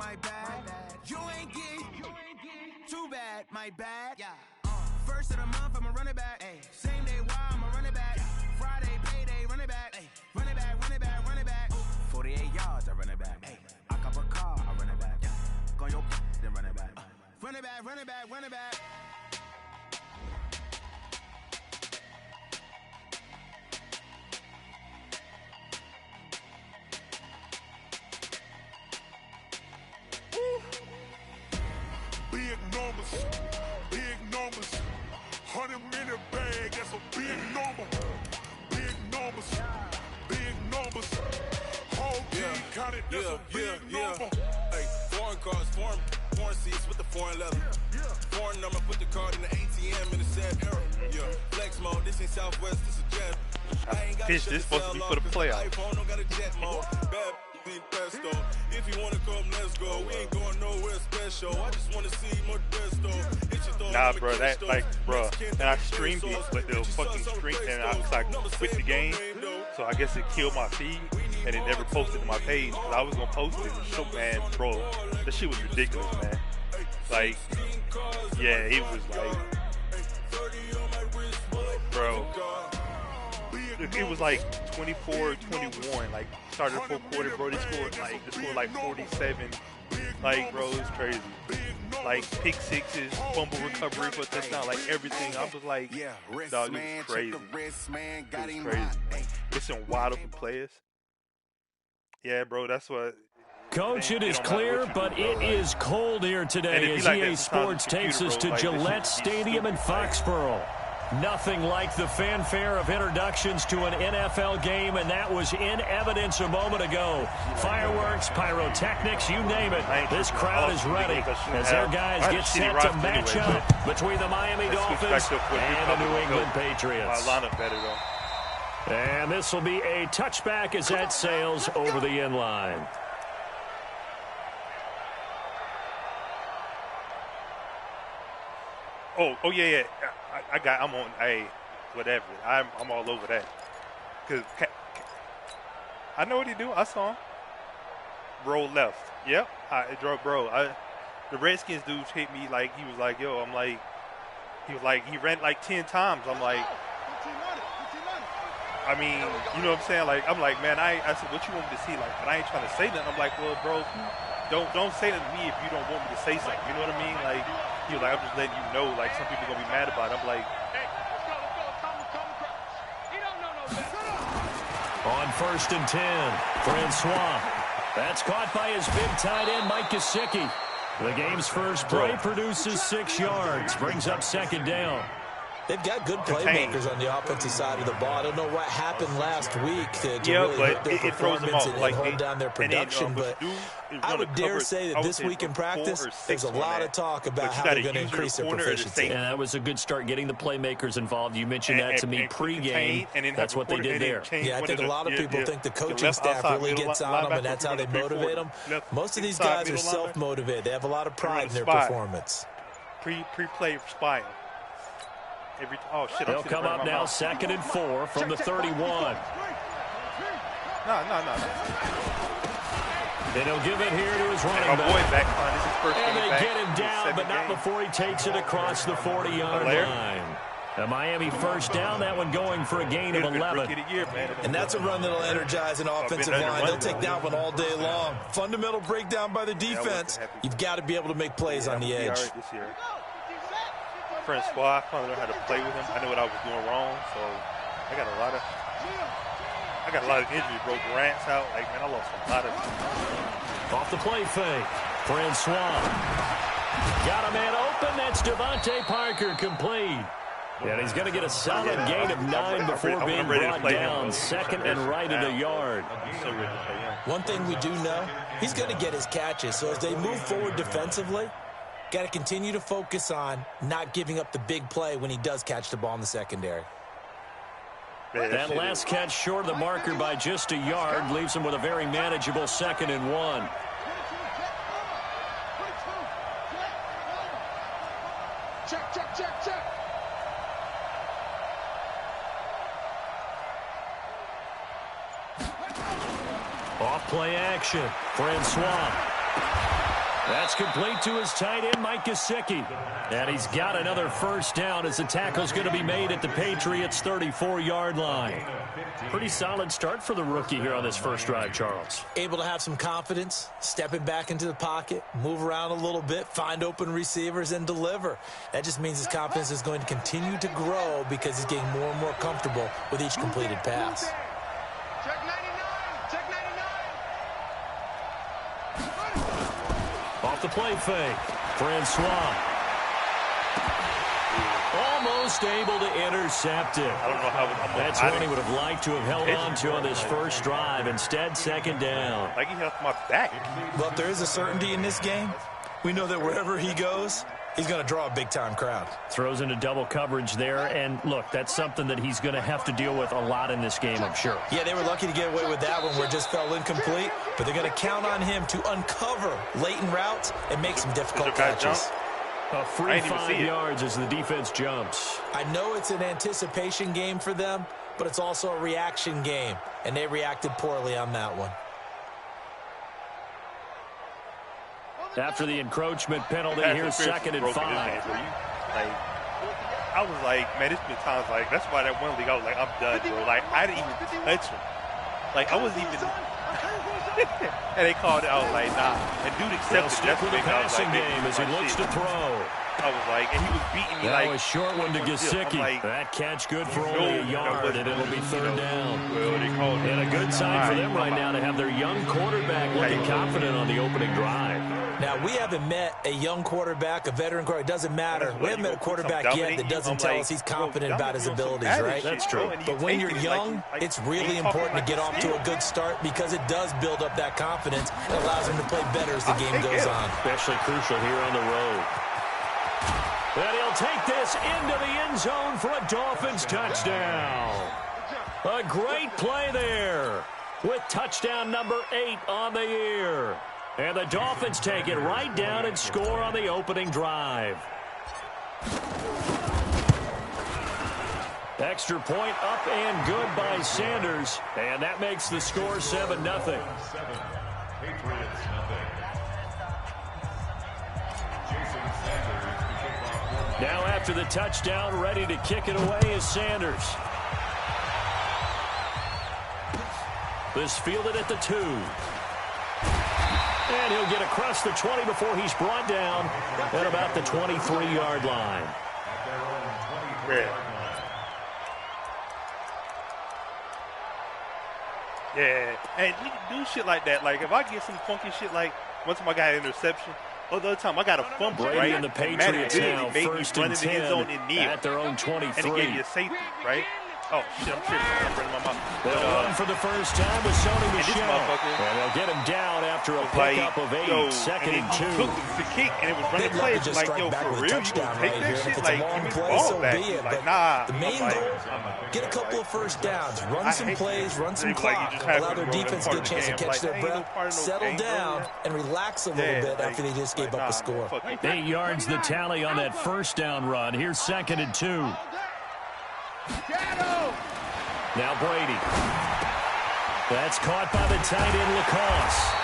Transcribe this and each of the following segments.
my bad. You ain't get too bad, my bad. Yeah. First of the month, I'ma run it back. Ay. Same day, why I'ma run it back. Friday, payday, run it back. Ay. Run it back, run it back, run it back. 48 yards, I run it back. Ay. I cop a car, I run it back. Yeah. Go your then run it back. Run it back, run it back, run it back. Big numbers, 100-minute bag, that's a big number. Big numbers, whole team counted, that's a big number. Hey, foreign cars, foreign seats with the foreign leather. Foreign number, put the card in the ATM in the sad era. Yeah, flex mode, this ain't Southwest, this is jet. I ain't got This supposed to be for the playoffs. iPhone, don't got a jet mode. Bad pesto. If you wanna come, let's go. We ain't going nowhere special. I just wanna see more desto. Nah, bro, that like, bro, and I streamed it, but the fucking stream, and I was like, quit the game, so I guess it killed my feed, and it never posted to my page. Cause I was gonna post it, so man, bro, that shit was ridiculous, man. Like, yeah, it was like, bro. It was like 24-21, like started the fourth quarter, bro. They scored like 47. Like, bro, it was crazy. Like pick sixes, fumble recovery for a touchdown, like everything. I was like, dog, it was crazy. It was crazy. It's some wide open players. Yeah, bro, that's what. Coach, man, it is clear, but it is cold here today as EA Sports takes us to Gillette Stadium in Foxborough. Nothing like the fanfare of introductions to an NFL game, and that was in evidence a moment ago. Fireworks, pyrotechnics, you name it. This crowd is ready as their guys get set to match up between the Miami Dolphins and the New England Patriots. And this will be a touchback as that sails over the end line. Oh yeah. I'm on. Hey, whatever. I'm all over that. Cause I know what he do. I saw him roll left. Yep. The Redskins dudes hit me like he was like, yo. I'm like, he was like, he ran like 10 times. I'm like, I mean, you know what I'm saying? Like, I'm like, man, I said, what you want me to see? Like, but I ain't trying to say nothing. I'm like, well, bro, don't say nothing to me if you don't want me to say something. You know what I mean? Like. He was like, I'm just letting you know, like, some people are going to be mad about it. I'm like, hey, let's go. He don't know no better. On 1st and 10, Francois. That's caught by his big tight end, Mike Gesicki. The game's first play produces 6 yards, brings up 2nd down. They've got good playmakers on the offensive side of the ball. I don't know what happened last week to really hit their performance and hold down their production, but I would dare say that this week in practice, there's a lot of talk about how they're going to increase their proficiency. And that was a good start getting the playmakers involved. You mentioned that to me pregame. That's what they did there. Yeah, I think a lot of people think the coaching staff really gets on them, and that's how they motivate them. Most of these guys are self-motivated. They have a lot of pride in their performance. Pre-play spying. They'll come up now, 2nd and 4 from the 31. No. Then he'll give it here to his running back. And they get him down, but not before he takes it across the 40-yard line. A Miami first down, that one going for a gain of 11. And that's a run that'll energize an offensive line. They'll take that one all day long. Fundamental breakdown by the defense. You've got to be able to make plays on the edge. Francois, I finally learned how to play with him. I knew what I was doing wrong, so I got a lot of injuries, bro. Grant's out. Like, man, I lost a lot of. Off the play fake, Francois got a man open. That's Devontae Parker complete. And he's going to get a solid gain of 9 before being brought down. 2nd and right at a yard. One thing we do know, he's going to get his catches. So as they move forward defensively, got to continue to focus on not giving up the big play when he does catch the ball in the secondary. That last catch short of the marker by just a yard leaves him with a very manageable 2nd and 1. Check. Off play action, Francois. That's complete to his tight end, Mike Gesicki. And he's got another first down as the tackle's going to be made at the Patriots' 34-yard line. Pretty solid start for the rookie here on this first drive, Charles. Able to have some confidence, stepping back into the pocket, move around a little bit, find open receivers, and deliver. That just means his confidence is going to continue to grow because he's getting more and more comfortable with each completed pass. Check 99. Check 99. Off the play fake. Francois. Almost able to intercept it. I don't know how. That's what he would have liked to have held on to on this first drive. Instead, second down. Like he held my back. But there is a certainty in this game. We know that wherever he goes, he's going to draw a big-time crowd. Throws into double coverage there. And, look, that's something that he's going to have to deal with a lot in this game, I'm sure. Yeah, they were lucky to get away with that one where it just fell incomplete. But they're going to count on him to uncover latent routes and make some difficult catches. A free 5 yards as the defense jumps. I know it's an anticipation game for them, but it's also a reaction game, and they reacted poorly on that one. After the encroachment penalty, here's 2nd and 5. I was like, man, it's been times like, that's why that one league, I was like, I'm done, bro. Like, I didn't even touch him. Like, I wasn't even... and they called it. I was like, nah. And dude accepted stick with the passing game as he looks to throw. I was like, and he was beating me like. That was short one to Gesicki. Like, that catch good for only a yard, and it'll be third down. And a good sign for them right now to have their young quarterback looking confident on the opening drive. Now, we haven't met a young quarterback, a veteran quarterback. It doesn't matter. We haven't met a quarterback yet that doesn't tell us he's confident about his abilities, right? That's true. But when you're young, it's really important to get off to a good start because it does build up that confidence and allows him to play better as the game goes on. Especially crucial here on the road. And he'll take this into the end zone for a Dolphins touchdown. A great play there with touchdown number 8 on the year. And the Dolphins take it right down and score on the opening drive. Extra point up and good by Sanders. And that makes the score 7-0. Now after the touchdown, ready to kick it away is Sanders. This fielded at the 2. And he'll get across the 20 before he's brought down at about the 23-yard line. Yeah, and you can do shit like that. Like, if I get some funky shit, like, one time I got an interception, other time I got a fumble, Brady right? and the Patriots now, first and 10 at their own 23. And he gave you a safety, right? Oh, shit, I'm tripping. I'm running my mouth. They'll run for the first time with Sony Michel. And they'll get him down after a pickup of 8, 2nd and 2. Took the kick, and it was running play. It's like, yo, for real, you gonna take that shit? Like, give me the ball back. Like, nah. The main goal, get a couple of first downs, run some plays, run some clock, allow their defense to get a chance to catch their breath, settle down, and relax a little bit after they just gave up a score. 8 yards the tally on that first down run. Here's 2nd and 2. Now Brady. That's caught by the tight end Lacoste.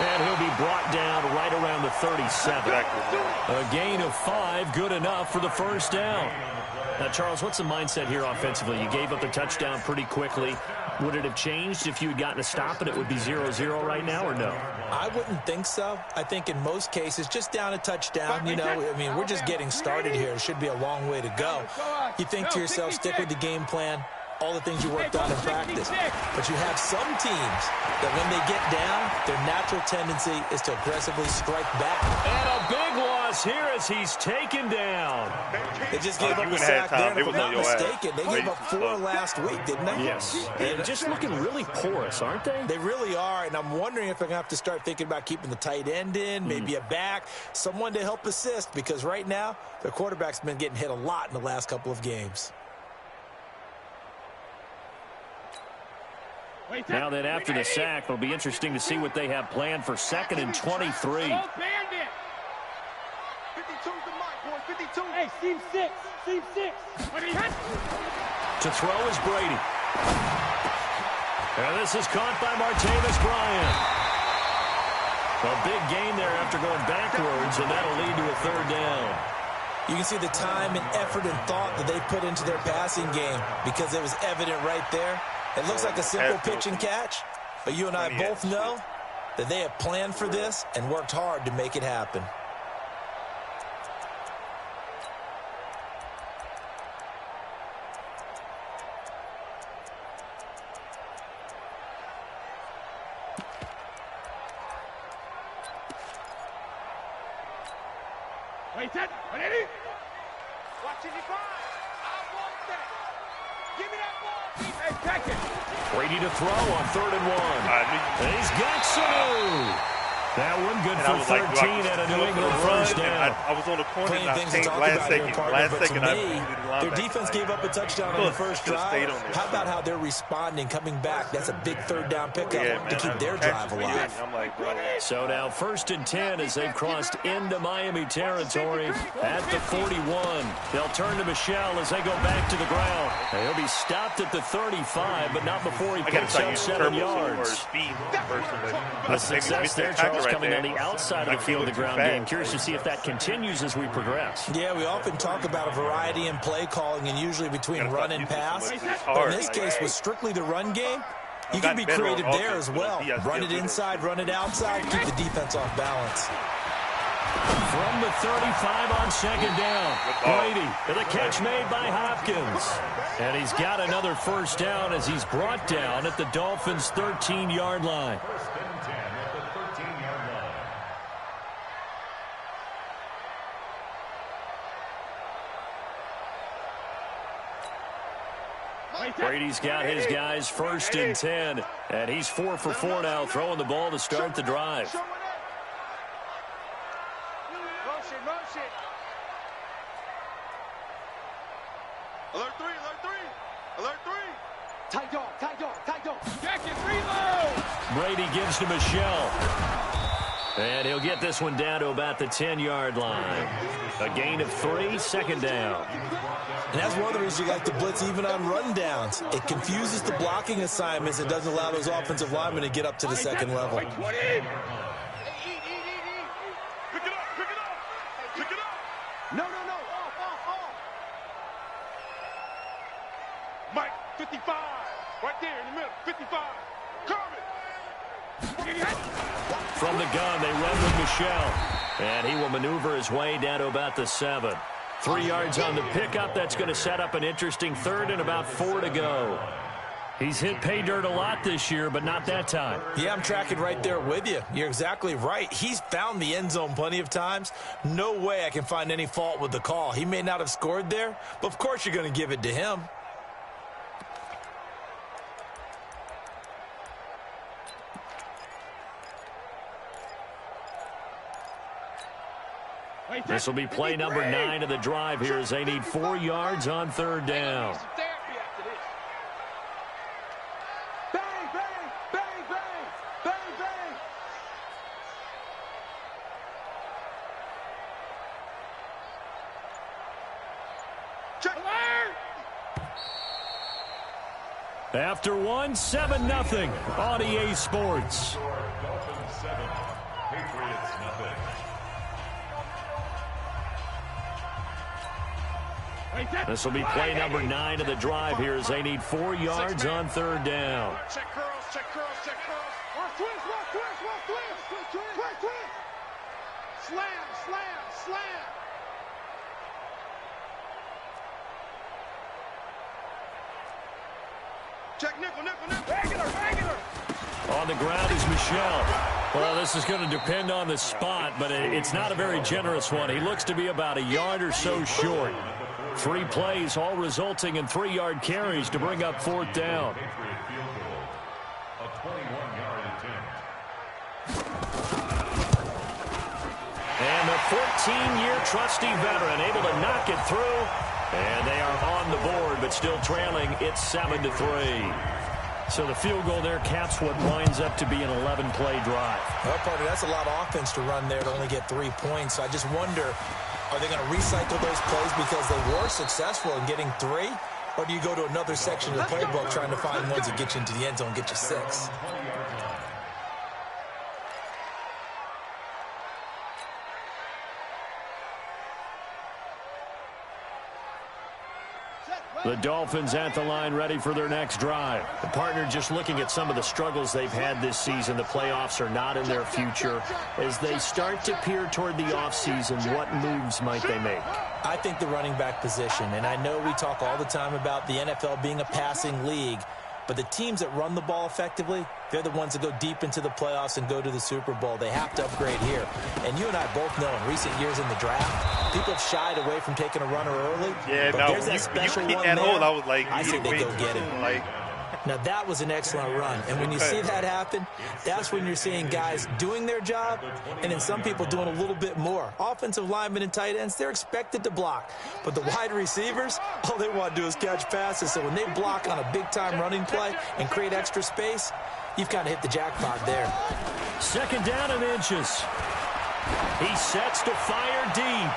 And he'll be brought down right around the 37. A gain of 5, good enough for the first down. Now, Charles, what's the mindset here offensively? You gave up the touchdown pretty quickly. Would it have changed if you had gotten a stop and it would be 0-0 right now, or no? I wouldn't think so. I think in most cases, just down a touchdown, you know, I mean, we're just getting started here. It should be a long way to go. You think to yourself, stick with the game plan, all the things you worked on in practice. But you have some teams that when they get down, their natural tendency is to aggressively strike back. And a big loss here as he's taken down. They just gave up a sack there, if I'm not mistaken. They gave up 4 last week, didn't they? Yes. And just looking really porous, aren't they? They really are, and I'm wondering if they're going to have to start thinking about keeping the tight end in, maybe a back, someone to help assist, because right now, their quarterback's been getting hit a lot in the last couple of games. Now then, after the sack, it'll be interesting to see what they have planned for 2nd and 23. 52's the mark, boy. 52. Hey, seam 6. Seam 6. To throw is Brady. And this is caught by Martavis Bryant. A big gain there after going backwards, and that'll lead to a third down. You can see the time and effort and thought that they put into their passing game because it was evident right there. It looks like a simple pitch and catch, but you and I both know that they have planned for this and worked hard to make it happen. Wait, that, ready? Watching you find. I want that. Give me that ball. Hey, catch it. Brady to throw on 3rd and 1. And he's got some. That one good for 13 at a New England first down. I was on the corner and I changed last second. Their defense gave up a touchdown on the first drive. How about how they're responding, coming back? That's a big 3rd down pickup to keep their drive alive. So now 1st and 10 as they've crossed into Miami territory at the 41. They'll turn to Michel as they go back to the ground. He'll be stopped at the 35, but not before he picks up 7 yards. The success there, Charles, coming on the outside of the field of the ground game. Curious to see if that continues as we progress. Yeah, we often talk about a variety in play calling and usually between run and pass. But in this case, with strictly the run game, you can be creative there as well. Run it inside, run it outside, keep the defense off balance. From the 35 on 2nd down, Brady with a catch made by Hopkins. And he's got another first down as he's brought down at the Dolphins' 13-yard line. Brady's got his guys 1st and 10, and he's 4 for 4 now, throwing the ball to start the drive. Motion. Alert 3, alert 3. Tight dog. Jacket, reload. Brady gives to Michel. And he'll get this one down to about the 10-yard line. A gain of 3, 2nd down. And that's one of the reasons you like to blitz even on run downs. It confuses the blocking assignments. It doesn't allow those offensive linemen to get up to the 2nd level. Pick it up. No. Off. Mike, 55. Right there in the middle. 55. Kermit. From the gun, they run with Michel. And he will maneuver his way down to about the 7. 3 yards on the pickup. That's going to set up an interesting 3rd and about 4 to go. He's hit pay dirt a lot this year, but not that time. Yeah, I'm tracking right there with you. You're exactly right. He's found the end zone plenty of times. No way I can find any fault with the call. He may not have scored there, but of course you're going to give it to him. This will be play number 9 of the drive here as they need 4 yards on 3rd down. After 1, 7-0 on EA Sports. This will be play number 9 of the drive here as they need 4 yards on 3rd down. Check curls. Twist. Slam. Check nickel. Regular. On the ground is Michel. Well, this is going to depend on the spot, but it's not a very generous one. He looks to be about a yard or so short. 3 plays, all resulting in 3-yard carries to bring up 4th down. And the 14-year trusty veteran able to knock it through. And they are on the board, but still trailing. It's 7-3. So the field goal there caps what winds up to be an 11-play drive. Well, partner, that's a lot of offense to run there to only get 3 points. So I just wonder, are they going to recycle those plays because they were successful in getting 3? Or do you go to another section of the playbook trying to find ones that get you into the end zone, get you 6? The Dolphins at the line, ready for their next drive. The partner, just looking at some of the struggles they've had this season, the playoffs are not in their future. As they start to peer toward the offseason, what moves might they make? I think the running back position, and I know we talk all the time about the NFL being a passing league, but the teams that run the ball effectively, they're the ones that go deep into the playoffs and go to the Super Bowl. They have to upgrade here. And you and I both know in recent years in the draft, people have shied away from taking a runner early. Yeah, but no, there's that special one there. I was like, I think they go get it. Like, now, that was an excellent run. And when you see that happen, that's when you're seeing guys doing their job and then some people doing a little bit more. Offensive linemen and tight ends, they're expected to block. But the wide receivers, all they want to do is catch passes. So when they block on a big-time running play and create extra space, you've kind of hit the jackpot there. Second down and inches. He sets to fire deep.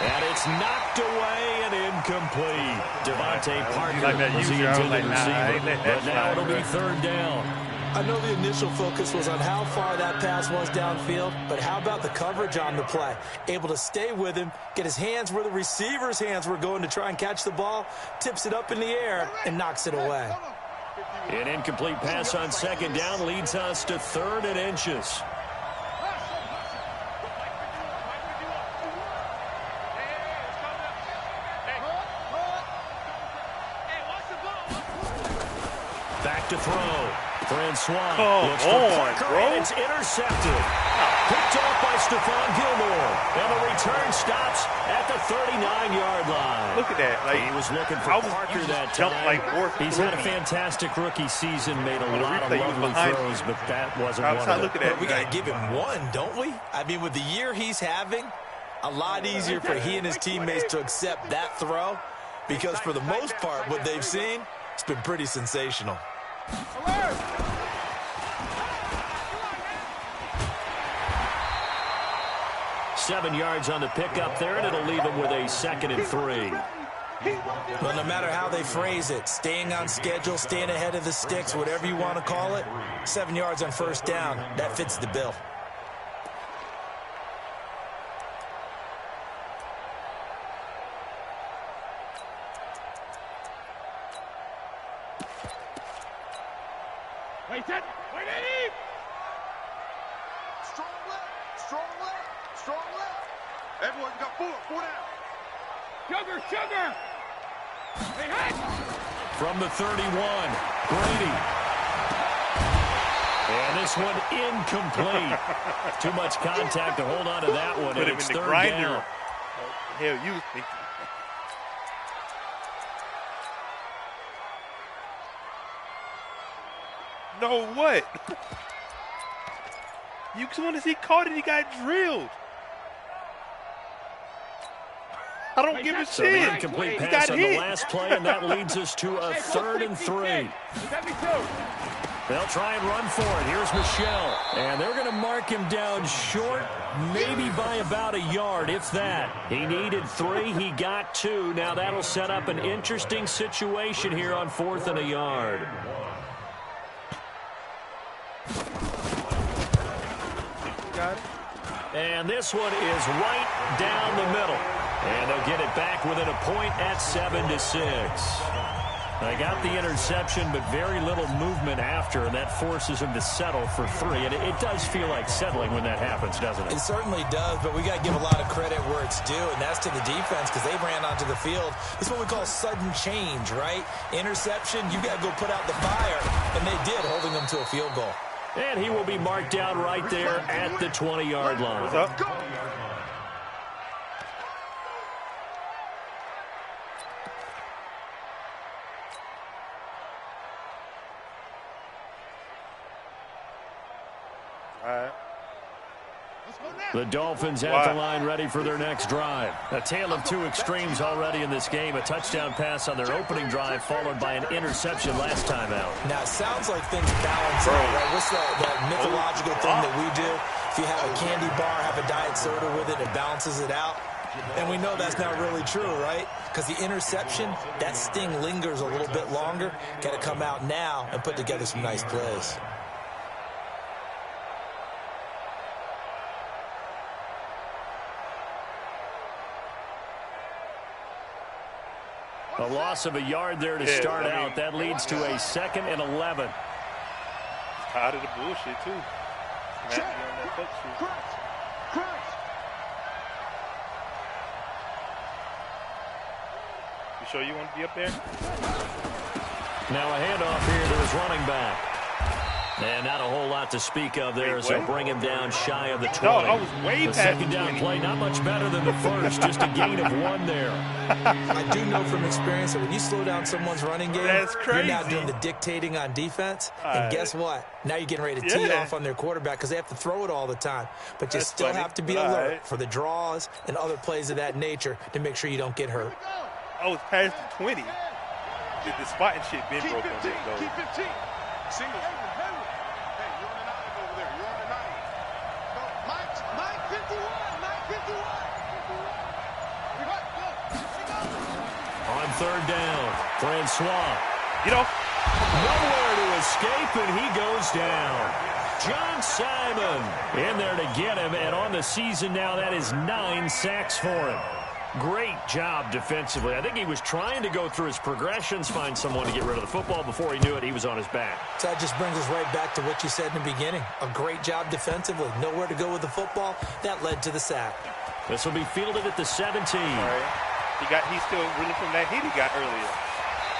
And it's knocked away and incomplete. Devontae Parker was the intended receiver, but now it'll be third down. I know the initial focus was on how far that pass was downfield, but how about the coverage on the play? Able to stay with him, get his hands where the receiver's hands were going to try and catch the ball, tips it up in the air, and knocks it away. An incomplete pass on second down leads us to third and inches. Back to throw. Francois looks for Parker, and it's intercepted. Picked off by Stephon Gilmore. And the return stops at the 39-yard line. Look at that. Like, he was looking for Parker that time. He's had a fantastic rookie season, made a lot of lovely throws, but that wasn't one of them. We got to give him one, don't we? I mean, with the year he's having, a lot easier for he and his teammates to accept that throw because for the most part, what they've seen, it's been pretty sensational. 7 yards on the pickup there, and it'll leave him with a 2nd and 3. Well, no matter how they phrase it, staying on schedule, staying ahead of the sticks, whatever you want to call it, 7 yards on first down, that fits the bill. Wait, set. Wait, Eddie. Strong left. Strong left. Strong left. Everyone got four. Four down. Sugar, sugar. Hey, hey. From the 31, Brady. And this one incomplete. Too much contact to hold on to that one, and it's third down. Hell, you think. No, what? You as soon as he caught it, he got drilled. I don't give a So shit. the incomplete pass on the last play, and that leads us to a 3rd and 3. They'll try and run for it. Here's Michelle. And they're going to mark him down short, maybe by about a yard, if that. He needed 3. He got 2. Now that'll set up an interesting situation here on 4th and a yard. And this one is right down the middle. And they'll get it back within a point at 7-6. They got the interception, but very little movement after, and that forces him to settle for 3. And it does feel like settling when that happens, doesn't it? It certainly does, but we got to give a lot of credit where it's due, and that's to the defense because they ran onto the field. It's what we call sudden change, right? Interception, you got to go put out the fire, and they did, holding them to a field goal. And he will be marked down right there at the 20-yard line. What's up? The Dolphins at the line ready for their next drive. A tale of two extremes already in this game. A touchdown pass on their opening drive followed by an interception last time out. Now, it sounds like things balance out, right? What's that mythological thing that we do? If you have a candy bar, have a diet soda with it, it balances it out. And we know that's not really true, right? Because the interception, that sting lingers a little bit longer. Got to come out now and put together some nice plays. A loss of a yard there to start out. That leads to a 2nd and 11. Tired of the bullshit, too. You sure you want to be up there? Now a handoff here to his running back. And not a whole lot to speak of there as they'll bring him down shy of the 20. No, I was way the past second down play, not much better than the first, just a gain of 1 there. I do know from experience that when you slow down someone's running game, you're not doing the dictating on defense. And guess what? Now you're getting ready to tee off on their quarterback because they have to throw it all the time. But you still have to be alert for the draws and other plays of that nature to make sure you don't get hurt. I was past the 20. The spot and shit been broken on this, though. Keep 15. Single. Hey, you're on the 9 over there. You're on the 9. Go. Mike 51. Mike 51. On 3rd down, Francois. You know. Nowhere to escape, and he goes down. John Simon in there to get him, and on the season now, that is 9 sacks for him. Great job defensively. I think he was trying to go through his progressions, find someone to get rid of the football. Before he knew it, he was on his back. So that just brings us right back to what you said in the beginning. A great job defensively. Nowhere to go with the football. That led to the sack. This will be fielded at the 17. He's still reeling from that hit he got earlier.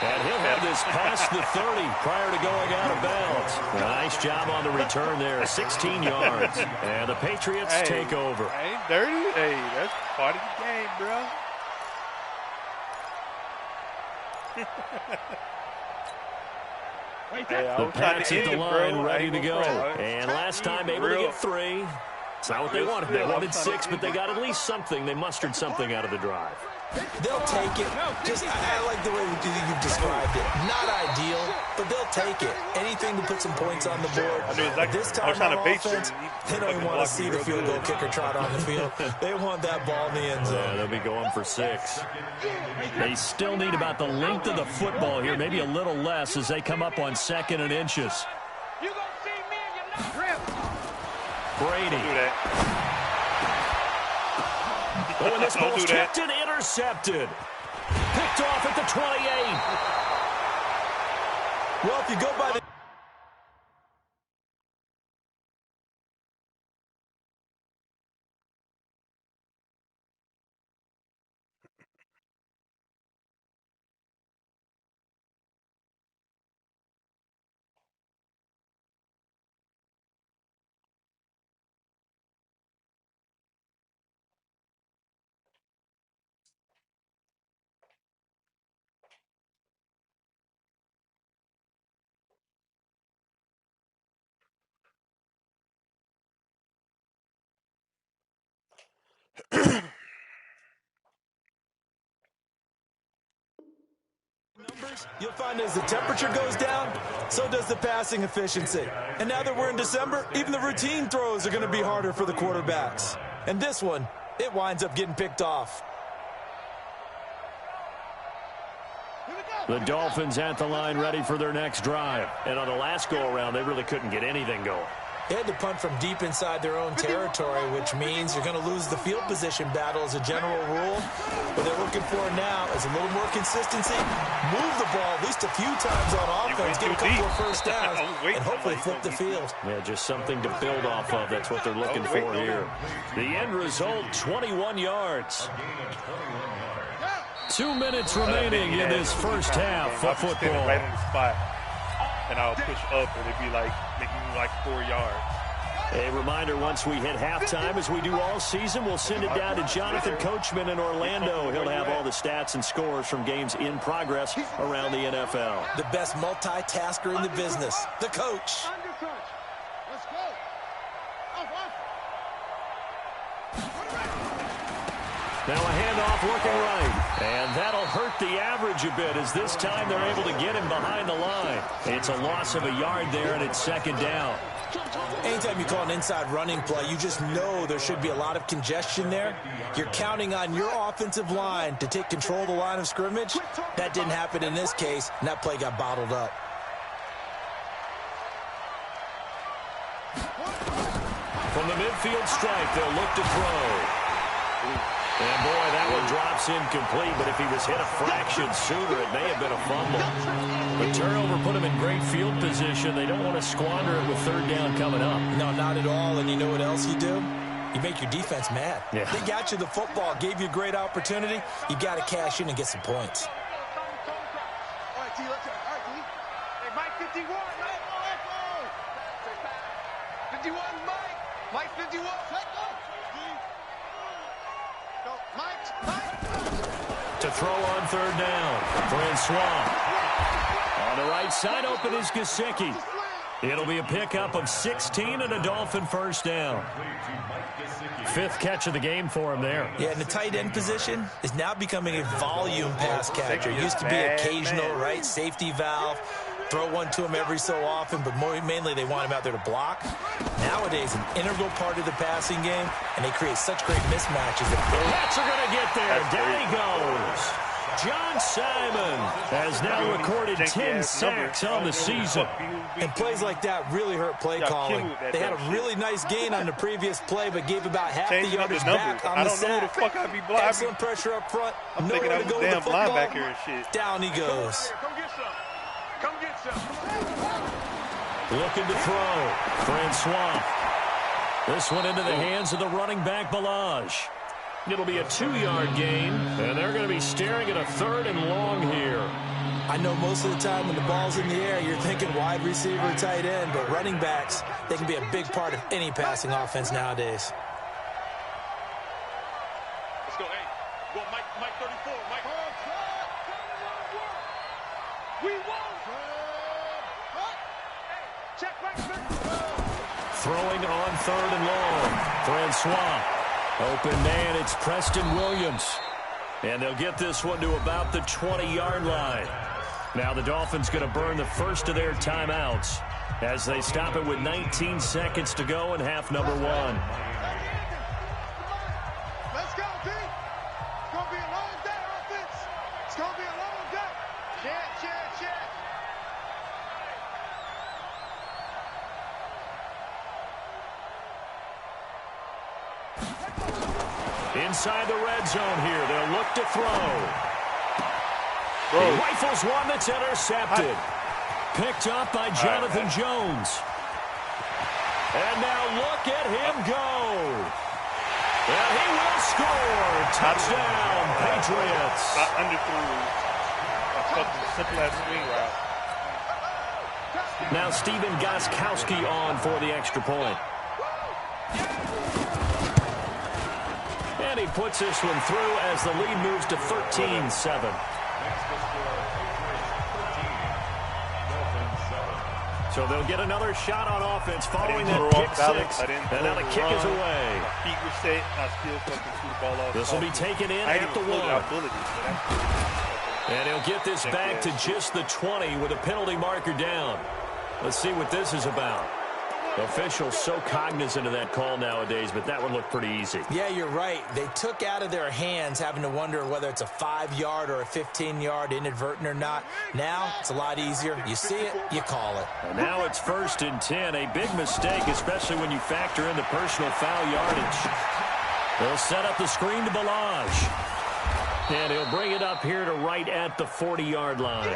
And he'll have this past the 30 prior to going out of bounds. Nice job on the return there, 16 yards. And the Patriots take over. Ain't dirty. Hey, that's part of the game, bro. The Pats at the line, ready to go. And last time able to get 3. It's not what they wanted. They wanted 6, but they got at least something. They mustered something out of the drive. They'll take it. I like the way you've described it. Not ideal, but they'll take it. Anything to put some points on the board. This time on offense, they don't even want to see the field goal kicker trot on the field. They want that ball in the end zone. Yeah, they'll be going for 6. They still need about the length of the football here, maybe a little less as they come up on 2nd and inches. Brady. Oh, and this ball's tipped and intercepted. Picked off at the 28. Well, if you go by the... You'll find as the temperature goes down, so does the passing efficiency. And now that we're in December, even the routine throws are going to be harder for the quarterbacks. And this one, it winds up getting picked off. The Dolphins at the line ready for their next drive. And on the last go-around, they really couldn't get anything going. They had to punt from deep inside their own territory, which means you're going to lose the field position battle as a general rule. What they're looking for now is a little more consistency, move the ball at least a few times on offense, get a couple of first downs, and hopefully flip the field. Yeah, just something to build off of. That's what they're looking for here. The end result, 21 yards. 2 minutes remaining in this first half of football. Right on the spot. And I'll push up, and it'd be like 4 yards. A reminder, once we hit halftime, as we do all season, we'll send it down to Jonathan Coachman in Orlando. He'll have all the stats and scores from games in progress around the NFL. The best multitasker in the business, the coach. Let's go. Now a handoff looking right, and that'll hurt the average a bit as this time they're able to get him behind the line. It's a loss of a yard there, and it's 2nd down. Anytime you call an inside running play, you just know there should be a lot of congestion there. You're counting on your offensive line to take control of the line of scrimmage. That didn't happen in this case, and that play got bottled up. From the midfield stripe, they'll look to throw. And, boy, that one drops incomplete, but if he was hit a fraction sooner, it may have been a fumble. The turnover put him in great field position. They don't want to squander it with third down coming up. No, not at all. And you know what else you do? You make your defense mad. Yeah. They got you the football, gave you a great opportunity. You got to cash in and get some points. All right, T, let's go. All right, T. Hey, Mike 51. Let's go. 51, Mike. Mike 51. Let's go. Go, Mike. To throw on third down, Francois. On the right side, open is Gesicki. It'll be a pickup of 16 and a Dolphin first down. Fifth catch of the game for him there. Yeah, and the tight end position is now becoming a volume pass catcher. It used to be occasional, right, safety valve. Throw one to him every so often, but mainly they want him out there to block. Nowadays, an integral part of the passing game, and they create such great mismatches. The Pats are going to get there. Down he goes. John Simon has now recorded 10 sacks on the season. And plays like that really hurt play calling. They had a really nice gain on the previous play, but gave about half the yardage back on the sack. I don't know who the fuck I be blocking. Excellent pressure up front. I'm thinking I'm a damn linebacker and shit. Down he goes. Come get some. Come get some. Looking to throw. Francois. This one into the hands of the running back, Balaj. It'll be a 2-yard gain, and they're going to be staring at a third and long here. I know most of the time when the ball's in the air, you're thinking wide receiver, tight end, but running backs, they can be a big part of any passing offense nowadays. Let's go, hey. Go, Mike 34. Mike. We won. Check Mike 34. Throwing on third and long. Francois. Open man, it's Preston Williams. And they'll get this one to about the 20-yard line. Now the Dolphins going to burn the first of their timeouts as they stop it with 19 seconds to go in half number 1. Let's go, D. It's going to be a long day, offense. It's going to be a long day. Check. Inside the red zone here, they'll look to throw. He rifles one that's intercepted. Picked up by Jonathan Jones. And now look at him go. And he will score. Touchdown, Patriots. Underthrew a fucking simple ass swing route. Now Steven Gostkowski on for the extra point. And he puts this one through as the lead moves to 13-7. So they'll get another shot on offense following that pick six. And now the kick is away. Feet were set. I still fucking threw the ball off. This will be taken in at the 1. And he'll get this back to just the 20 with a penalty marker down. Let's see what this is about. Officials so cognizant of that call nowadays, but that would look pretty easy. Yeah, you're right. They took out of their hands having to wonder whether it's a 5-yard or a 15-yard inadvertent or not. Now it's a lot easier. You see it, you call it. And now it's 1st and 10. A big mistake, especially when you factor in the personal foul yardage. They'll set up the screen to Balaj. And he'll bring it up here to right at the 40-yard line.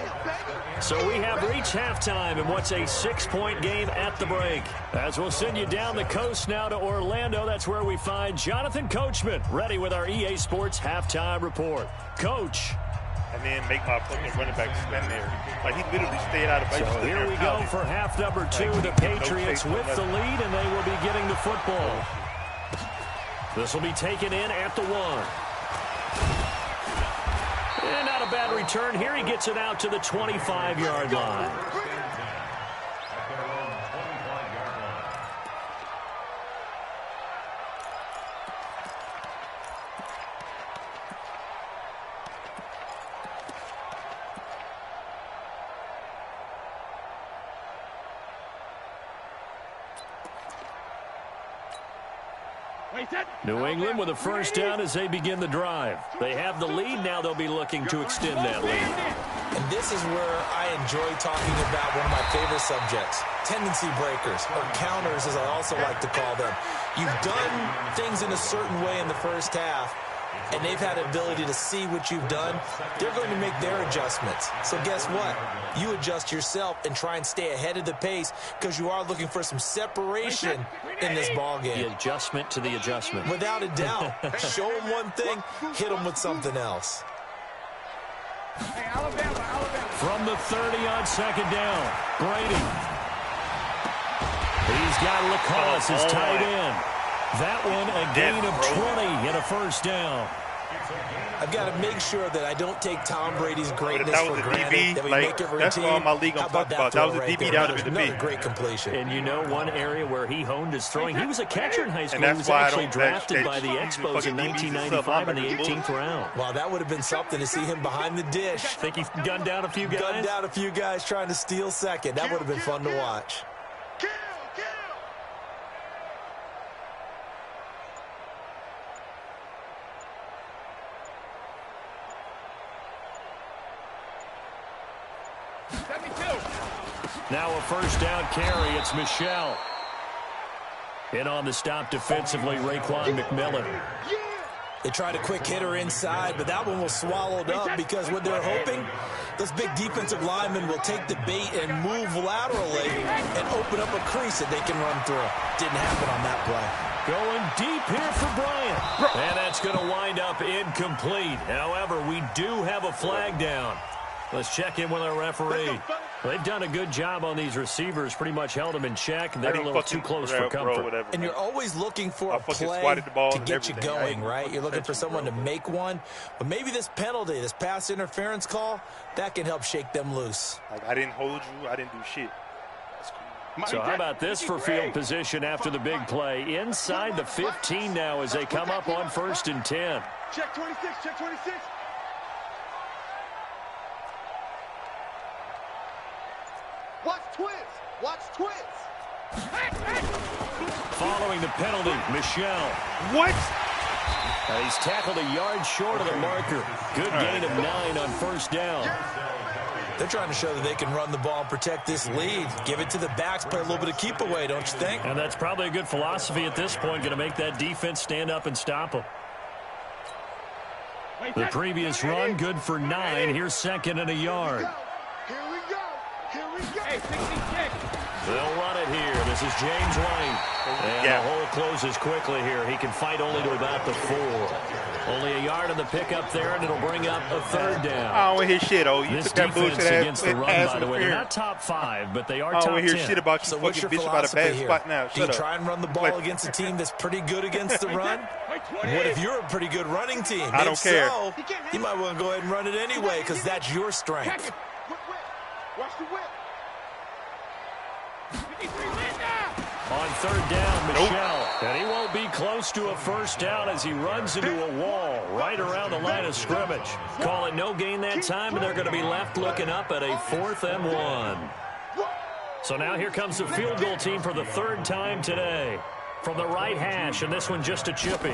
So we have reached halftime in what's a 6-point game at the break. As we'll send you down the coast now to Orlando, that's where we find Jonathan Coachman ready with our EA Sports halftime report. Coach. And then make my fucking running back stand there. Like, he literally stayed out of base. So here we go for half number 2. The Patriots with the lead, and they will be getting the football. This will be taken in at the 1. And not a bad return here. He gets it out to the 25-yard line. New England with a first down as they begin the drive. They have the lead. Now they'll be looking to extend that lead. And this is where I enjoy talking about one of my favorite subjects, tendency breakers, or counters as I also like to call them. You've done things in a certain way in the first half, and they've had the ability to see what you've done, they're going to make their adjustments. So guess what? You adjust yourself and try and stay ahead of the pace because you are looking for some separation in this ball game. The adjustment to the adjustment. Without a doubt. Show them one thing, hit them with something else. From the 30 on second down, Brady. He's got LaCosse as tight end. That one a gain of 20 and a first down. I've got to make sure that I don't take Tom Brady's greatness for granted. DB, that we like, make it routine. that's all my league I'm talking about. That was a DB down to the another B. great completion. And you know one area where he honed his throwing? He was a catcher in high school. He was actually drafted by the Expos in 1995 in the 18th round. Wow, that would have been something to see him behind the dish. Think he gunned down a few guys? Gunned down a few guys trying to steal second. That would have been fun to watch. Now a first down carry. It's Michelle. In on the stop defensively, Raekwon McMillan. They tried a quick hitter inside, but that one was swallowed up because what they're hoping, this big defensive lineman will take the bait and move laterally and open up a crease that they can run through. Didn't happen on that play. Going deep here for Bryant. And that's going to wind up incomplete. However, we do have a flag down. Let's check in with our referee. They've done a good job on these receivers, pretty much held them in check. They're a little too close for comfort. And you're always looking for a play to get you going, right? You're looking for someone to make one. But maybe this penalty, this pass interference call, that can help shake them loose. Like, I didn't hold you. I didn't do shit. So how about this for field position after the big play? Inside the 15 now as they come up on 1st and 10. Check 26, check 26. Watch twins. Watch twins. Following the penalty, Michelle. What? He's tackled a yard short of the marker. Good gain of 9 on first down. They're trying to show that they can run the ball and protect this lead. Give it to the backs, play a little bit of keep away, don't you think? And that's probably a good philosophy at this point, going to make that defense stand up and stop them. The previous run, good for 9. Here's 2nd and a yard. Here we go. Here we go. Hey, 66. They'll run it here. This is James Lane. And the hole closes quickly here. He can fight only to about the 4. Only a yard on the pickup there, and it'll bring up a 3rd down. I don't want to hear shit, oh. You this took that defense bullshit against the run, by the way. They're not top 5, but they are top 10. I don't want to hear shit about you so fucking bitch about a bad spot now. Do you try and run the ball against a team that's pretty good against the run? What if you're a pretty good running team? I don't care. So, you might want to go ahead and run it anyway because that's your strength. Watch the whip. On 3rd down, Michelle. And he won't be close to a first down as he runs into a wall right around the line of scrimmage. Call it no gain that time, and they're going to be left looking up at a 4th and 1. So now here comes the field goal team for the 3rd time today. From the right hash, and this one just a chippy.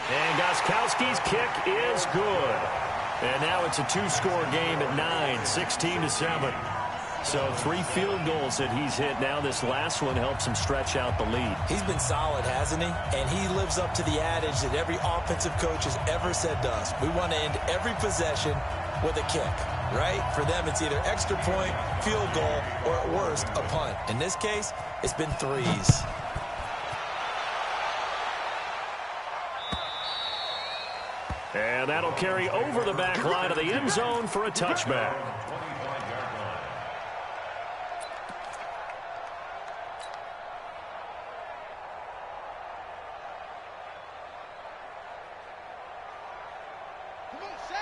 And Gostkowski's kick is good. And now it's a 2-score game at 9, 16-7. So 3 field goals that he's hit now. This last one helps him stretch out the lead. He's been solid, hasn't he? And he lives up to the adage that every offensive coach has ever said to us. We want to end every possession with a kick, right? For them, it's either extra point, field goal, or at worst, a punt. In this case, it's been 3s. And that'll carry over the back line of the end zone for a touchback.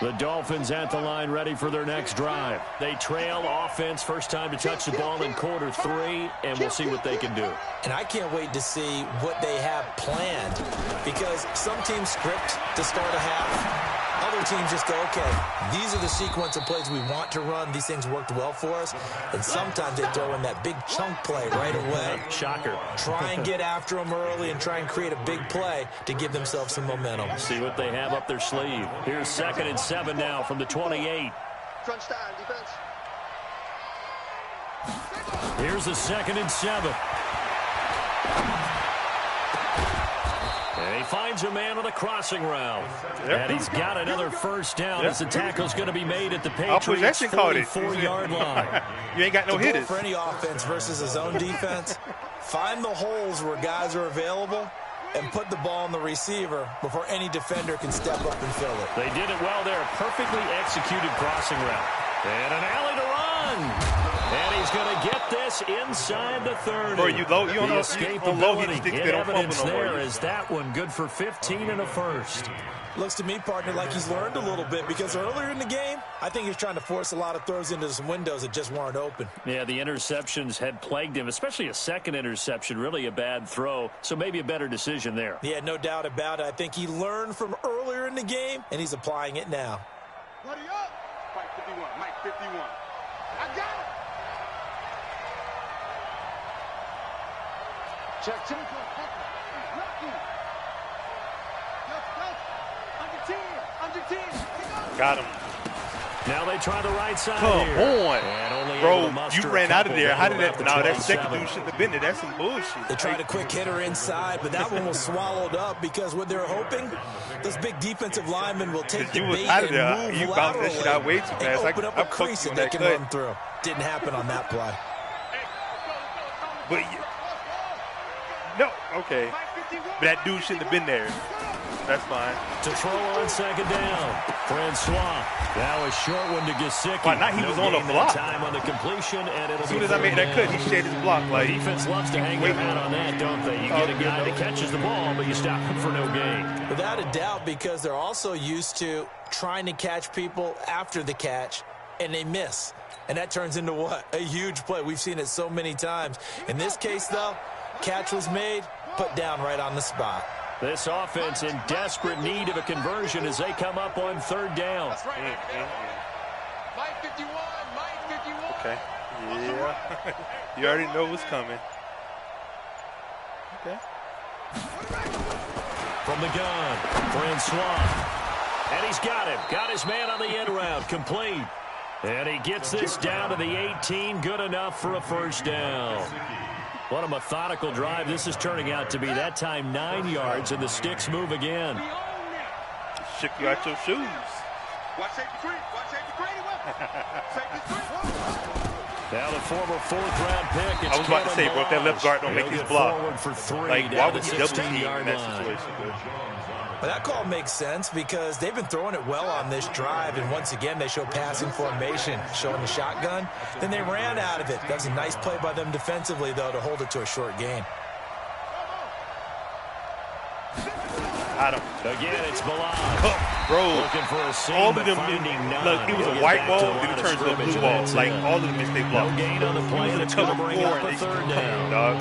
The Dolphins at the line ready for their next drive. They trail offense, first time to touch the ball in quarter 3, and we'll see what they can do. And I can't wait to see what they have planned because some teams script to start a half. Other teams just go, okay, these are the sequence of plays we want to run. These things worked well for us. And sometimes they throw in that big chunk play right away. Shocker. Try and get after them early and try and create a big play to give themselves some momentum. See what they have up their sleeve. Here's 2nd and 7 now from the 28. Crunch time, defense. Here's the 2nd and 7. And He finds a man on the crossing route. And he's got another first down as the tackle's going to be made at the Patriots' 44-yard line. You ain't got no hitters. For any offense versus his own defense, find the holes where guys are available and put the ball on the receiver before any defender can step up and fill it. They did it well there. Perfectly executed crossing route. And an alley to run. And he's going to get this inside the 30. Bro, you don't know escapability in evidence there is that one good for 15 and a first. Looks to me, partner, like he's learned a little bit because earlier in the game, I think he's trying to force a lot of throws into some windows that just weren't open. Yeah, the interceptions had plagued him, especially a second interception, really a bad throw. So maybe a better decision there. Yeah, no doubt about it. I think he learned from earlier in the game, and he's applying it now. Buddy up. Mike 51, Mike 51. I got it. Check. Under 10. Got him. Now they try the right side. Come here. on. Bro, you ran out of there. How did that? No, that second dude shouldn't have been there. That's some bullshit. They tried a quick hitter inside, but that one was swallowed up because what they're hoping, those big defensive linemen will take the bait and move you bounced that shit out way too fast. and open up a crease that they can run through. Didn't happen on that play. But no, okay. But that dude shouldn't have been there. That's fine. To throw on second down. Francois. That was short one to Gesicki. Why not? He was on the block. Time on the completion, and it'll as soon as I made that cut, he shed his block. Like, defense loves to hang their hat on that, don't they? You get a guy that catches the ball, but you stop him for no gain. Without a doubt, because they're also used to trying to catch people after the catch, and they miss. And that turns into what? A huge play. We've seen it so many times. In this case, though, catch was made, put down right on the spot. This offense in desperate need of a conversion as they come up on third down. That's right. Mike 51, Mike 51. Okay. Yeah. You already know what's coming. Okay. From the gun, Francois. And he's got him. Got his man on the end route. Complete. And he gets this down to the 18. Good enough for a first down. What a methodical drive this is turning out to be. That time 9 yards, and the sticks move again. Shook you out your shoes. Watch safety three. Watch safety three. Safety three. Now the former fourth-round pick. I was about to say, bro, if that left guard don't make his block, for three, like, why would he double team in that situation? But that call makes sense because they've been throwing it well on this drive, and once again they show passing formation, showing the shotgun. Then they ran out of it. That was a nice play by them defensively, though, to hold it to a short gain. Got him. Again, it's Milan. Bro, looking for a seam, all of them, look, it was a white ball, then it turns to a blue ball. Like, all of them missed their block. No gain on the play, and it's going to bring up a third down. Dog,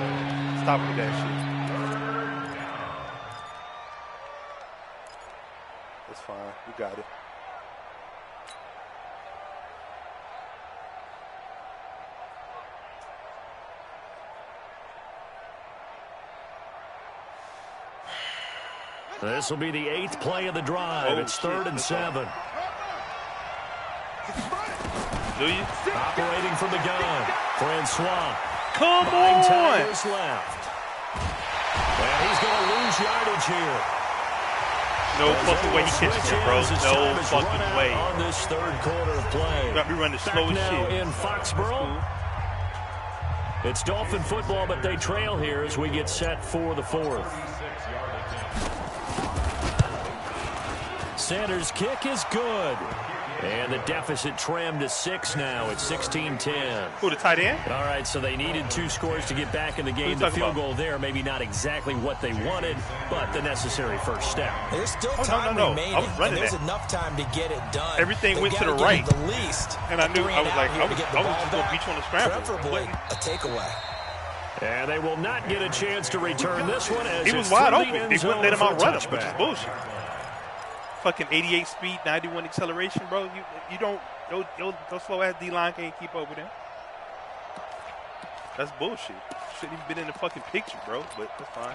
stop with that shit. That's fine. You got it. This will be the 8th play of the drive. It's 3rd and 7. Do you? Operating from the gun. Francois. Come Behind on. tackles left. And he's going to lose yardage here. No fucking way he catches it, bro. No fucking way. On this third quarter of play. Got me running slow as now shit. in Foxborough. It's Dolphin football, but they trail here as we get set for the 4th. Sanders' kick is good. And the deficit trimmed to 6 now. It's 16-10. Who, the tight end? All right, so they needed 2 scores to get back in the game. The field goal there, maybe not exactly what they wanted, but the necessary first step. There's still time remaining, and there's enough time to get it done. Everything went to the right. The least. And I knew, I was like, I was just going to beat you on the scramble. Preferably a takeaway. And they will not get a chance to return this one. As he was wide open. They wouldn't let him outrun him, which is bullshit. Fucking 88 speed, 91 acceleration, bro. You don't, your slow ass D-line can't keep up with him. That's bullshit. Shouldn't even been in the fucking picture, bro, but that's fine.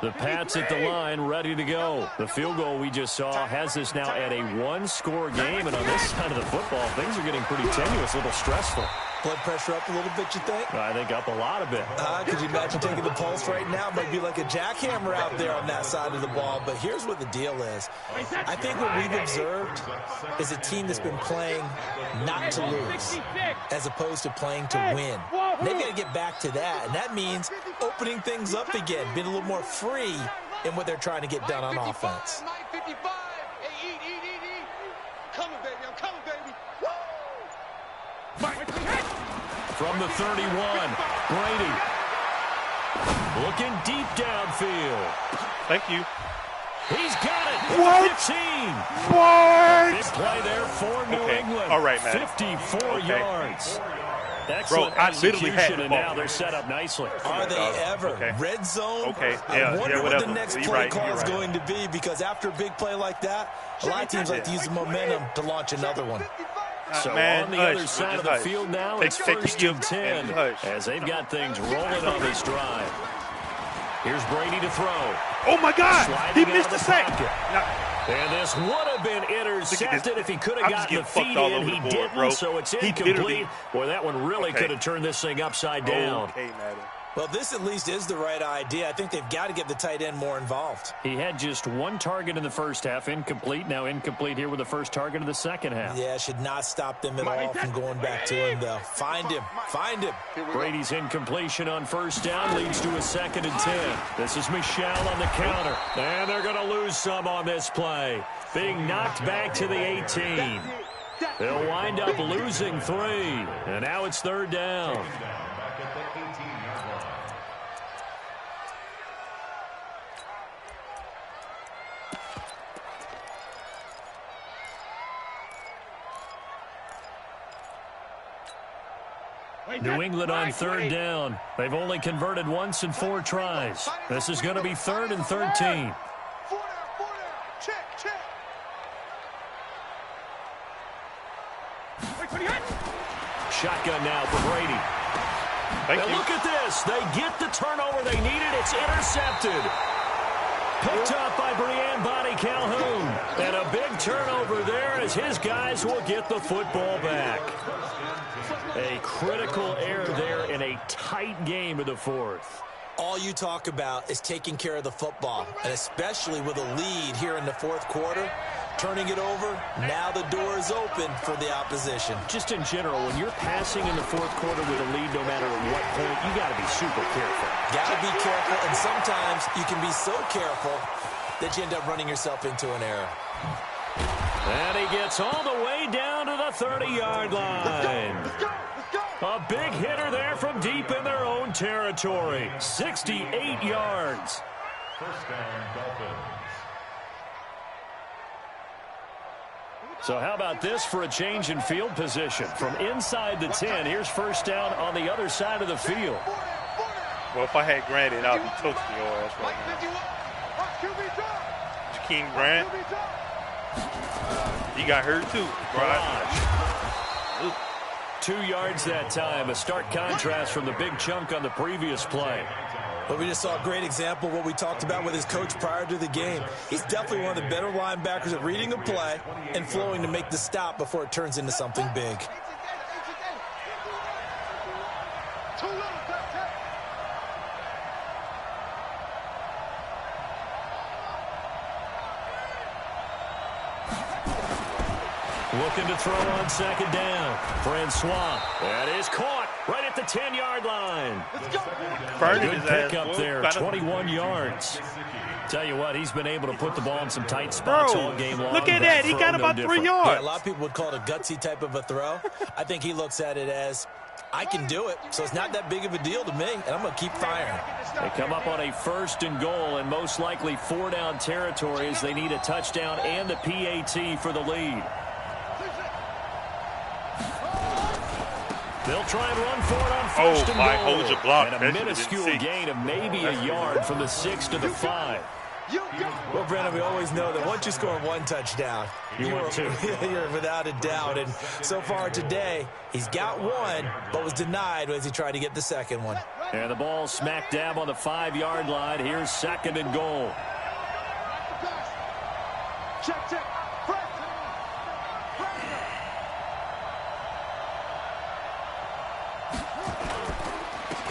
The Pats at the line, ready to go. The field goal we just saw has us now at a 1-score game, and on this side of the football, things are getting pretty tenuous, a little stressful. Blood pressure up a little bit, you think? I think up a lot of it. Could you imagine taking the pulse right now? Might be like a jackhammer out there on that side of the ball. But here's what the deal is. I think what we've observed is a team that's been playing not to lose as opposed to playing to win. And they've got to get back to that. And that means opening things up again, being a little more free in what they're trying to get done on offense. From the 31, Brady. Looking deep downfield. Thank you. He's got it. What? 15. What? Big play there for New England. All right, man. 54 yards. Bro, Excellent I literally had the and ball. now they're set up nicely. Are they ever? Okay. Red zone? Okay. I wonder what whatever. the next You're play right, call you're is right. going to be, because after a big play like that, a lot of teams like to use the momentum to launch another one. So man, on the hush, other side of the hush. field now, Take it's the first give and 10 and hush. as they've got things rolling on this drive. Here's Brady to throw. Oh, my God. Sliding He missed out of the the sack. pocket. And this would have been intercepted if he could have gotten the feet in. He didn't, so it's incomplete. Boy, that one really could have turned this thing upside down. Okay, Madden. Well, this at least is the right idea. I think they've got to get the tight end more involved. He had just one target in the first half, incomplete. Now incomplete here with the first target of the second half. Yeah, should not stop them at all from going back to him, though. Find him. Find him. Brady's incompletion on first down leads to a 2nd and 10. This is Michelle on the counter. And they're going to lose some on this play. Being knocked back to the 18. They'll wind up losing 3. And now it's 3rd down. New England on 3rd down. They've only converted once in 4 tries. This is going to be 3rd and 13. Shotgun now for Brady. Thank you. Look at this. They get the turnover they needed. It's intercepted. Picked up by Brianne Bonnie Calhoun. And a big turnover there as his guys will get the football back. A critical error there in a tight game in the 4th. All you talk about is taking care of the football, and especially with a lead here in the 4th quarter. Turning it over, now the door is open for the opposition. Just in general, when you're passing in the 4th quarter with a lead, no matter at what point, you got to be super careful. Got to be careful, and sometimes you can be so careful that you end up running yourself into an error. And he gets all the way down to the 30-yard line. A big hitter there from deep in their own territory. 68 yards. First down, Dolphins. So how about this for a change in field position? From inside the 10, here's first down on the other side of the field. Well, if I had granted, I'd be toasting your ass right now. Jakeem Grant. He got hurt too. Raj. 2 yards that time. A stark contrast from the big chunk on the previous play. But we just saw a great example of what we talked about with his coach prior to the game. He's definitely one of the better linebackers at reading a play and flowing to make the stop before it turns into something big. Looking to throw on 2nd down. Francois. That is caught right at the 10-yard line. Good pickup there, 21 yards. Tell you what, he's been able to put the ball in some tight spots all game long. Look at that. He got about 3 yards. Yeah, a lot of people would call it a gutsy type of a throw. I think he looks at it as, I can do it, so it's not that big of a deal to me, and I'm going to keep firing. They come up on a 1st and goal, and most likely 4-down territory as they need a touchdown and the PAT for the lead. They'll try and run for it on 1st and goal. Hold your block. And a minuscule gain of maybe a yard from the 6 to the 5. Well, Brandon, we always know that once you score 1 touchdown, you're without a doubt. And so far today, he's got 1, but was denied as he tried to get the 2nd one. And the ball smack dab on the 5-yard line. Here's 2nd and goal. Check.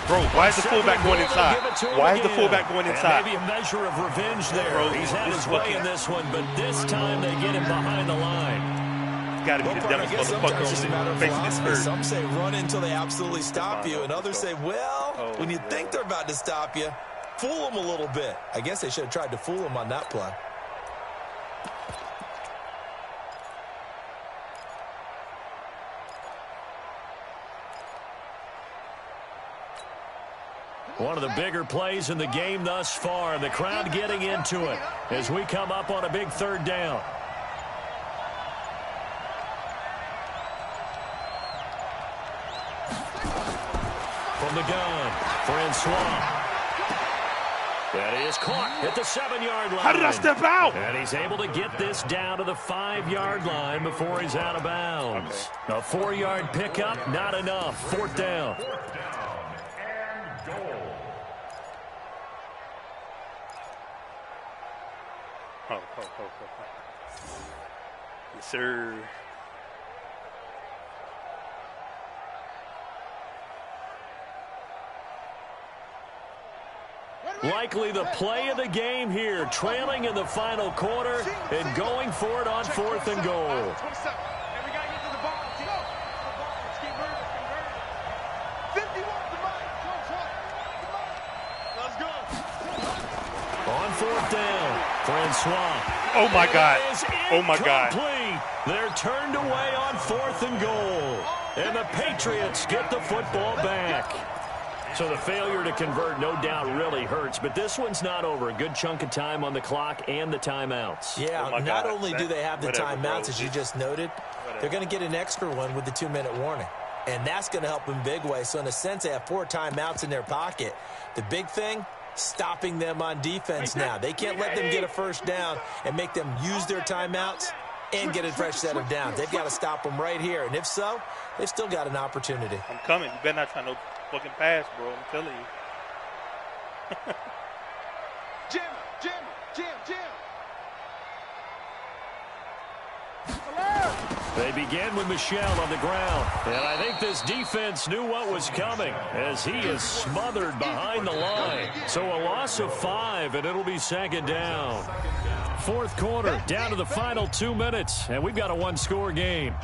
Bro, why is the fullback going inside? Why is the fullback going inside? Maybe a measure of revenge there. Bro, he's had his way in this one, but this time they get him behind the line. Got to be the dumbest motherfucker facing this third. Some say run until they absolutely stop you, and others say, well, when you think they're about to stop you, fool them a little bit. I guess they should have tried to fool them on that play. One of the bigger plays in the game thus far, and the crowd getting into it as we come up on a big third down. From the gun, Francois. That is caught at the 7-yard line. How did I step out? And he's able to get this down to the 5-yard line before he's out of bounds. Okay. A 4-yard pickup, not enough. 4th down. Yes, sir. Likely the play of the game here, trailing in the final quarter and going for it on 4th and goal. On 4th down, Francois. Oh, my God. Oh, my God. They're turned away on 4th and goal. And the Patriots get the football back. So the failure to convert, no doubt, really hurts. But this one's not over. A good chunk of time on the clock and the timeouts. Yeah, not only do they have the timeouts, as you just noted, they're going to get an extra one with the 2-minute warning. And that's going to help in big way. So in a sense, they have 4 timeouts in their pocket. The big thing, stopping them on defense now. They can't let them get a first down and make them use their timeouts and get a fresh set of downs. They've got to stop them right here. And if so, they've still got an opportunity. I'm coming. You better not try no fucking pass, bro. I'm telling you. Jam. They begin with Michel on the ground. And I think this defense knew what was coming as he is smothered behind the line. So a loss of 5, and it'll be 2nd down. 4th quarter, down to the final 2 minutes, and we've got a 1-score game.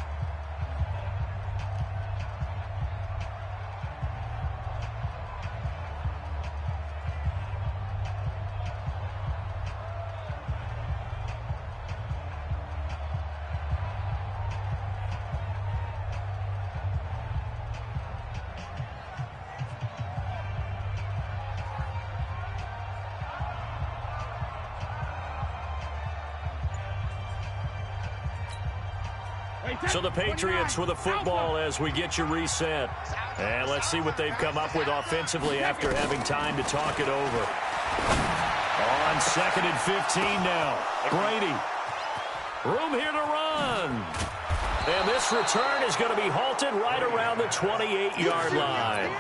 So the Patriots with the football as we get you reset. And let's see what they've come up with offensively after having time to talk it over. On 2nd and 15 now. Brady. Room here to run. And this return is going to be halted right around the 28-yard line.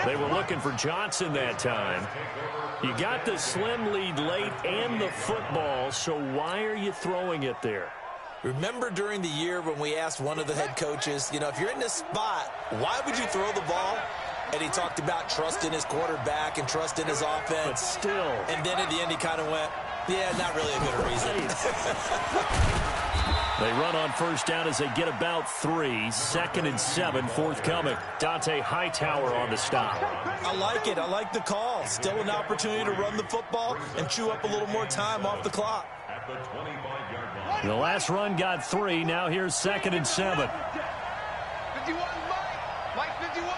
They were looking for Johnson that time. You got the slim lead late and the football, so why are you throwing it there? Remember during the year when we asked one of the head coaches, if you're in this spot, why would you throw the ball? And he talked about trusting his quarterback and trusting his offense. But still. And then at the end he kind of went, yeah, not really a good reason. They run on 1st down as they get about 3. 2nd and 7 forthcoming. Dante Hightower on the stop. I like it. I like the call. Still an opportunity to run the football and chew up a little more time off the clock. The last run got 3. Now here's 2nd and 7. 51, Mike 51.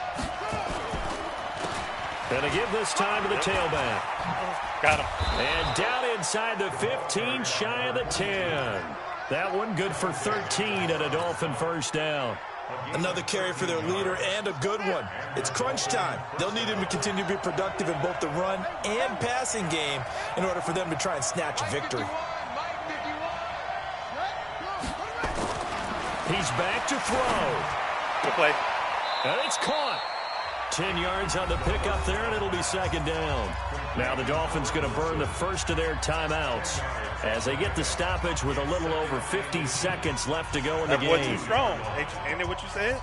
And to give this time to the tailback. Got him. And down inside the 15, shy of the 10. That one good for 13 and a Dolphin 1st down. Another carry for their leader and a good one. It's crunch time. They'll need him to continue to be productive in both the run and passing game in order for them to try and snatch a victory. He's back to throw. Good play. And it's caught. 10 yards on the pickup there, and it'll be 2nd down. Now the Dolphins going to burn the first of their timeouts as they get the stoppage with a little over 50 seconds left to go in the game. That wasn't too strong. Ain't that what you said?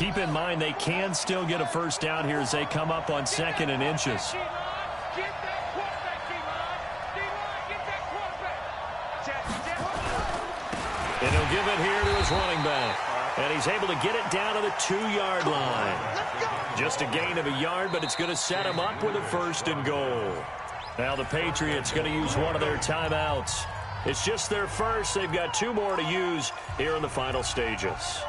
Keep in mind they can still get a first down here as they come up on 2nd and inches. And he'll give it here to his running back. And he's able to get it down to the 2-yard line. Just a gain of a yard, but it's going to set him up with a 1st and goal. Now the Patriots going to use one of their timeouts. It's just their first. They've got 2 more to use here in the final stages.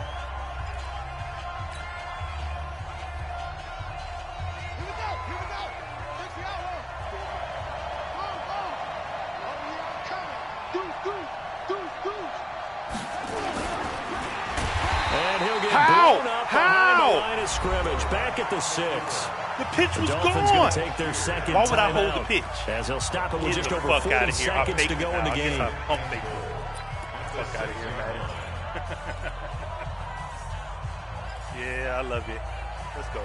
Scrimmage back at the 6. The pitch was gone. Dolphins going to take their second Why would I hold timeout, the pitch? as he'll stop it with just over 40 seconds to go in the game. Fuck out of here, man. Yeah, I love it. Let's go.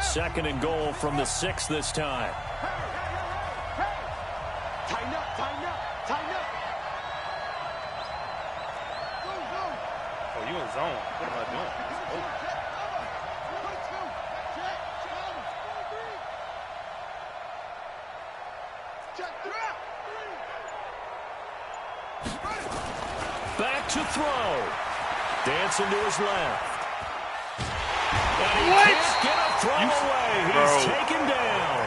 2nd and goal from the 6 this time. Tighten up, tighten up, tighten up. Oh, you in zone. What am I doing? Oh. Back to throw. Dancing to his left. And he can't get a throw away. He's taken down.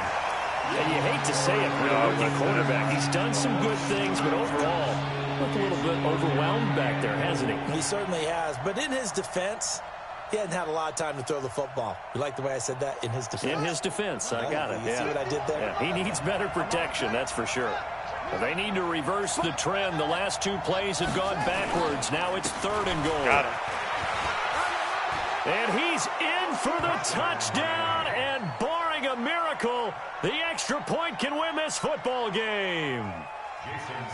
And you hate to say it for a rookie quarterback. He's done some good things, but overall, looked a little bit overwhelmed back there, hasn't he? He certainly has. But in his defense, he hasn't had a lot of time to throw the football. You like the way I said that? In his defense? In his defense. I got it. You see what I did there? Yeah, he needs better protection, that's for sure. Well, they need to reverse the trend. The last 2 plays have gone backwards. Now it's 3rd and goal. Got him. And he's in for the touchdown. And barring a miracle, the extra point can win this football game.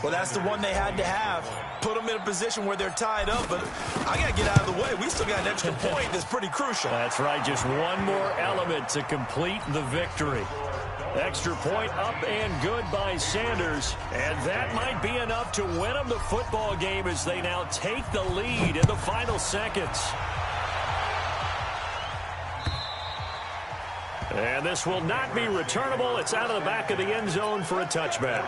Well, that's the one they had to have. Put them in a position where they're tied up, but I got to get out of the way. We still got an extra point that's pretty crucial. That's right. Just one more element to complete the victory. Extra point up and good by Sanders. And that might be enough to win them the football game as they now take the lead in the final seconds. And this will not be returnable. It's out of the back of the end zone for a touchback.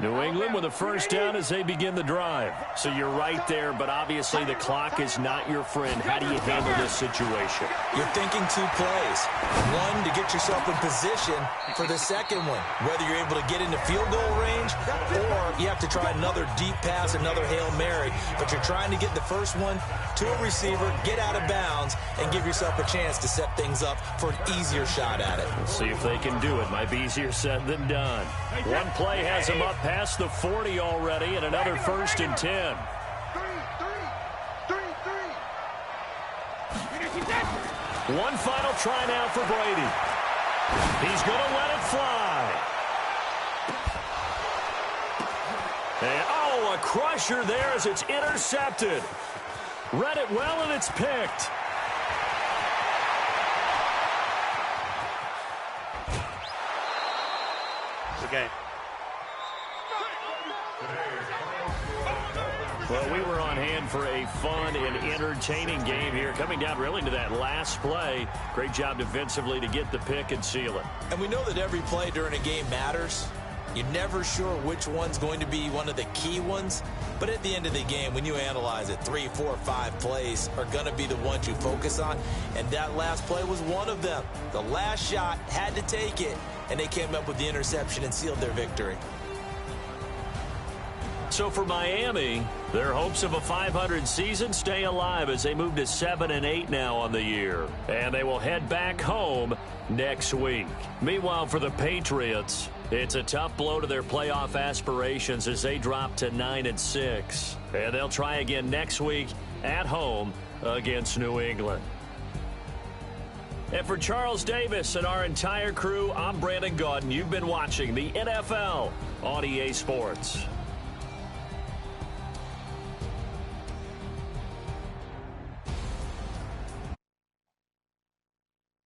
New England with a first down as they begin the drive. So you're right there, but obviously the clock is not your friend. How do you handle this situation? You're thinking 2 plays. One, to get yourself in position for the second one. Whether you're able to get into field goal range or you have to try another deep pass, another Hail Mary. But you're trying to get the first one to a receiver, get out of bounds, and give yourself a chance to set things up for an easier shot at it. We'll see if they can do it. Might be easier said than done. One play has them up past the 40 already, and another 1st and 10. One final try now for Brady. He's going to let it fly. And, oh, a crusher there as it's intercepted. Read it well, and it's picked. It's a game. Well, we were on hand for a fun and entertaining game here. Coming down really to that last play. Great job defensively to get the pick and seal it. And we know that every play during a game matters. You're never sure which one's going to be one of the key ones. But at the end of the game, when you analyze it, 3, 4, 5 plays are going to be the ones you focus on. And that last play was one of them. The last shot had to take it, and they came up with the interception and sealed their victory. So for Miami, their hopes of a 500 season stay alive as they move to 7-8 now on the year. And they will head back home next week. Meanwhile, for the Patriots, it's a tough blow to their playoff aspirations as they drop to 9-6. And they'll try again next week at home against New England. And for Charles Davis and our entire crew, I'm Brandon Gaudin. You've been watching the NFL on EA Sports.